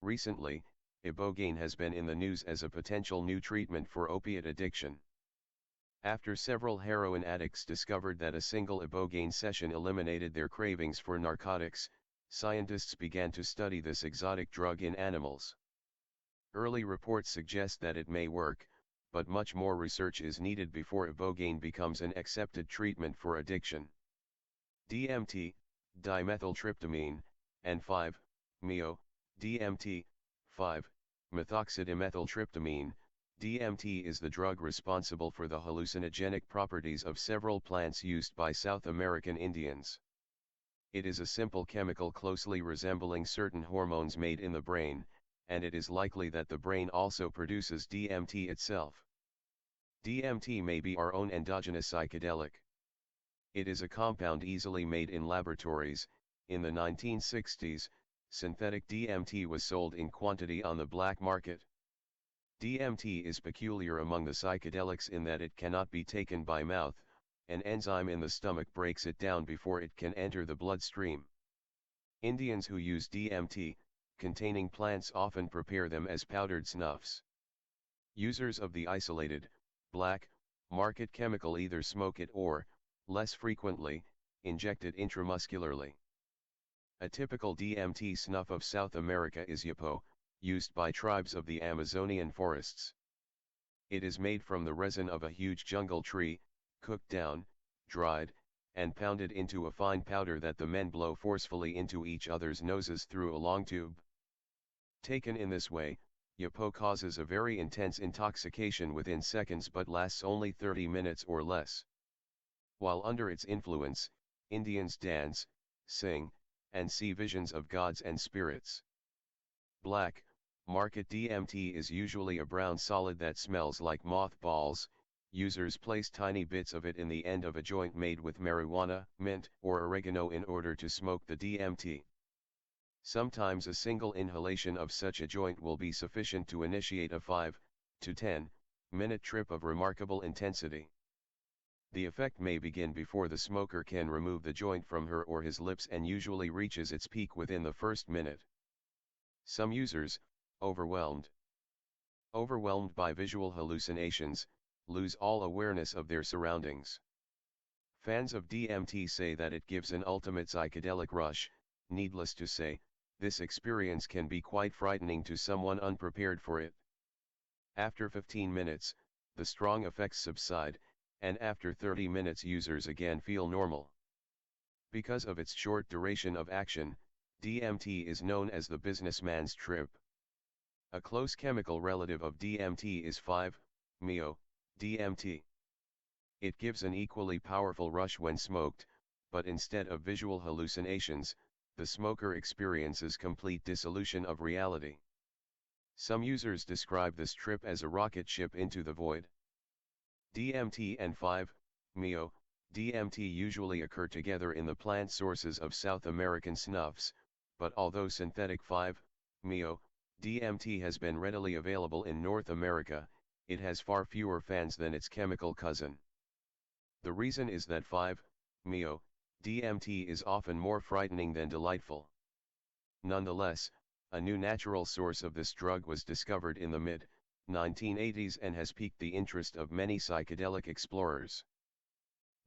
Recently, ibogaine has been in the news as a potential new treatment for opiate addiction. After several heroin addicts discovered that a single ibogaine session eliminated their cravings for narcotics, scientists began to study this exotic drug in animals. Early reports suggest that it may work, but much more research is needed before ibogaine becomes an accepted treatment for addiction. DMT, dimethyltryptamine, and 5-MeO, DMT, 5-methoxydimethyltryptamine, DMT is the drug responsible for the hallucinogenic properties of several plants used by South American Indians. It is a simple chemical closely resembling certain hormones made in the brain, and it is likely that the brain also produces DMT itself. DMT may be our own endogenous psychedelic. It is a compound easily made in laboratories. In the 1960s, synthetic DMT was sold in quantity on the black market. DMT is peculiar among the psychedelics in that it cannot be taken by mouth. An enzyme in the stomach breaks it down before it can enter the bloodstream. Indians who use DMT containing plants often prepare them as powdered snuffs. Users of the isolated, black market chemical either smoke it or, less frequently, inject it intramuscularly. A typical DMT snuff of South America is yapo, used by tribes of the Amazonian forests. It is made from the resin of a huge jungle tree, cooked down, dried, and pounded into a fine powder that the men blow forcefully into each other's noses through a long tube. Taken in this way, yapo causes a very intense intoxication within seconds but lasts only 30 minutes or less. While under its influence, Indians dance, sing, and see visions of gods and spirits. Black market DMT is usually a brown solid that smells like mothballs. Users place tiny bits of it in the end of a joint made with marijuana, mint, or oregano in order to smoke the DMT. Sometimes a single inhalation of such a joint will be sufficient to initiate a 5 to 10 minute trip of remarkable intensity. The effect may begin before the smoker can remove the joint from her or his lips and usually reaches its peak within the first minute. Some users, overwhelmed by visual hallucinations, lose all awareness of their surroundings. Fans of DMT say that it gives an ultimate psychedelic rush. Needless to say, this experience can be quite frightening to someone unprepared for it. After 15 minutes, the strong effects subside, and after 30 minutes users again feel normal. Because of its short duration of action, DMT is known as the businessman's trip. A close chemical relative of DMT is 5-MeO, DMT. It gives an equally powerful rush when smoked, but instead of visual hallucinations, the smoker experiences complete dissolution of reality. Some users describe this trip as a rocket ship into the void. DMT and 5-MeO, DMT usually occur together in the plant sources of South American snuffs, but although synthetic 5-MeO, DMT has been readily available in North America, it has far fewer fans than its chemical cousin. The reason is that 5-MeO, DMT is often more frightening than delightful. Nonetheless, a new natural source of this drug was discovered in the mid-1980s and has piqued the interest of many psychedelic explorers.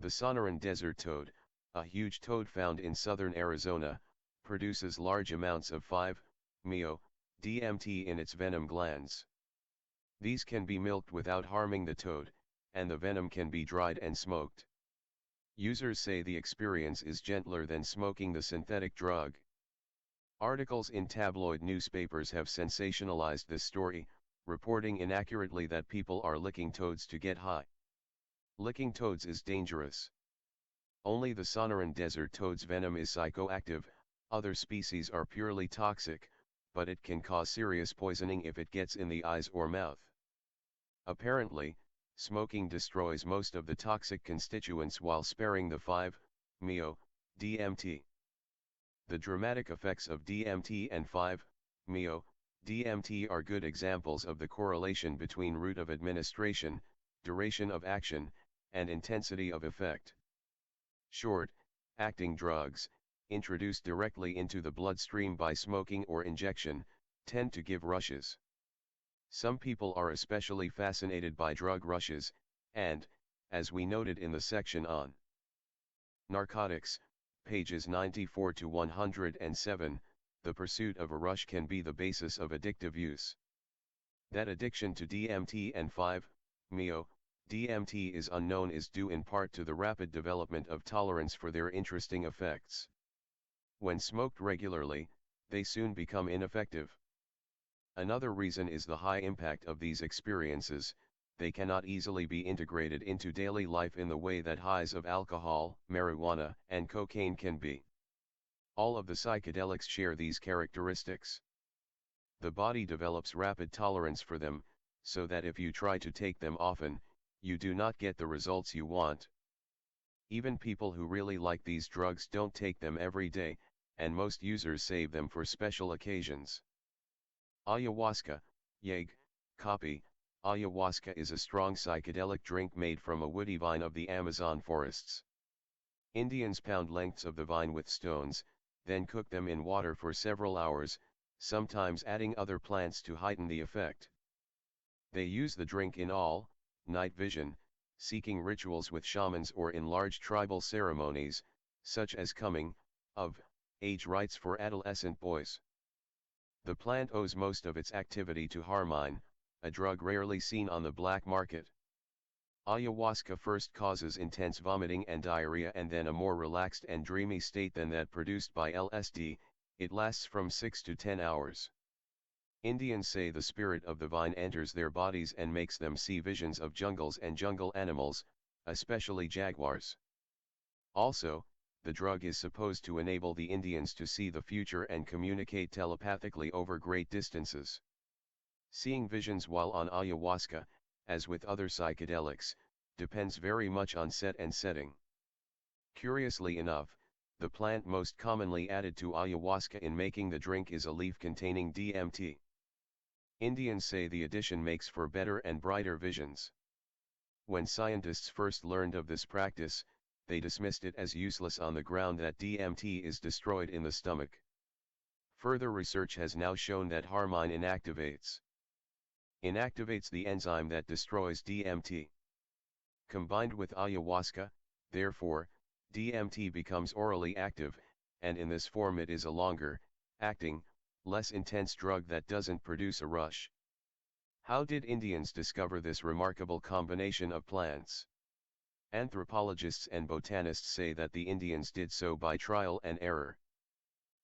The Sonoran desert toad, a huge toad found in southern Arizona, produces large amounts of 5-MeO, DMT in its venom glands. These can be milked without harming the toad, and the venom can be dried and smoked. Users say the experience is gentler than smoking the synthetic drug. Articles in tabloid newspapers have sensationalized this story, reporting inaccurately that people are licking toads to get high. Licking toads is dangerous. Only the Sonoran desert toad's venom is psychoactive, other species are purely toxic, but it can cause serious poisoning if it gets in the eyes or mouth. Apparently, smoking destroys most of the toxic constituents while sparing the 5-MeO, DMT. The dramatic effects of DMT and 5-MeO, DMT are good examples of the correlation between route of administration, duration of action, and intensity of effect. Short-acting drugs, introduced directly into the bloodstream by smoking or injection, tend to give rushes. Some people are especially fascinated by drug rushes, and, as we noted in the section on narcotics, pages 94 to 107, the pursuit of a rush can be the basis of addictive use. That addiction to DMT and 5-MeO, DMT is unknown is due in part to the rapid development of tolerance for their interesting effects. When smoked regularly, they soon become ineffective. Another reason is the high impact of these experiences. They cannot easily be integrated into daily life in the way that highs of alcohol, marijuana, and cocaine can be. All of the psychedelics share these characteristics. The body develops rapid tolerance for them, so that if you try to take them often, you do not get the results you want. Even people who really like these drugs don't take them every day, and most users save them for special occasions. Ayahuasca, YAG, copy. Ayahuasca is a strong psychedelic drink made from a woody vine of the Amazon forests. Indians pound lengths of the vine with stones, then cook them in water for several hours, sometimes adding other plants to heighten the effect. They use the drink in all-night vision, seeking rituals with shamans or in large tribal ceremonies, such as coming-of-age rites for adolescent boys. The plant owes most of its activity to harmine, a drug rarely seen on the black market. Ayahuasca first causes intense vomiting and diarrhea and then a more relaxed and dreamy state than that produced by LSD. It lasts from 6 to 10 hours. Indians say the spirit of the vine enters their bodies and makes them see visions of jungles and jungle animals, especially jaguars. Also, the drug is supposed to enable the Indians to see the future and communicate telepathically over great distances. Seeing visions while on ayahuasca, as with other psychedelics, depends very much on set and setting. Curiously enough, the plant most commonly added to ayahuasca in making the drink is a leaf containing DMT. Indians say the addition makes for better and brighter visions. When scientists first learned of this practice, they dismissed it as useless on the ground that DMT is destroyed in the stomach. Further research has now shown that harmine inactivates the enzyme that destroys DMT. Combined with ayahuasca, therefore, DMT becomes orally active, and in this form it is a longer, acting, less intense drug that doesn't produce a rush. How did Indians discover this remarkable combination of plants? Anthropologists and botanists say that the Indians did so by trial and error.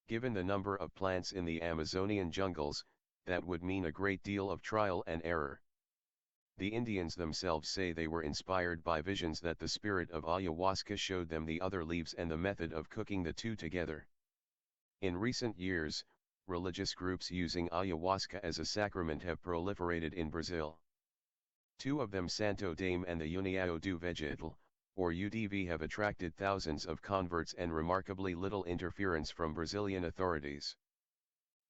Given the number of plants in the Amazonian jungles, that would mean a great deal of trial and error. The Indians themselves say they were inspired by visions that the spirit of ayahuasca showed them the other leaves and the method of cooking the two together. In recent years, religious groups using ayahuasca as a sacrament have proliferated in Brazil. Two of them, Santo Daime and the União do Vegetal, or UDV, have attracted thousands of converts and remarkably little interference from Brazilian authorities.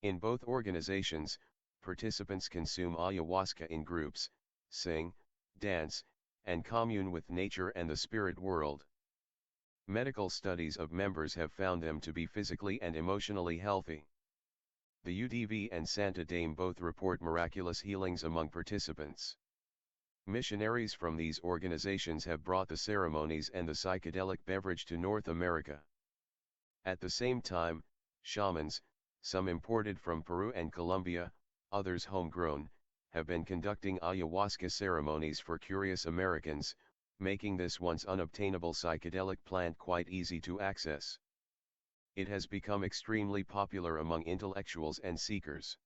In both organizations, participants consume ayahuasca in groups, sing, dance, and commune with nature and the spirit world. Medical studies of members have found them to be physically and emotionally healthy. The UDV and Santa Daime both report miraculous healings among participants. Missionaries from these organizations have brought the ceremonies and the psychedelic beverage to North America. At the same time, shamans, some imported from Peru and Colombia, others homegrown, have been conducting ayahuasca ceremonies for curious Americans, making this once unobtainable psychedelic plant quite easy to access. It has become extremely popular among intellectuals and seekers.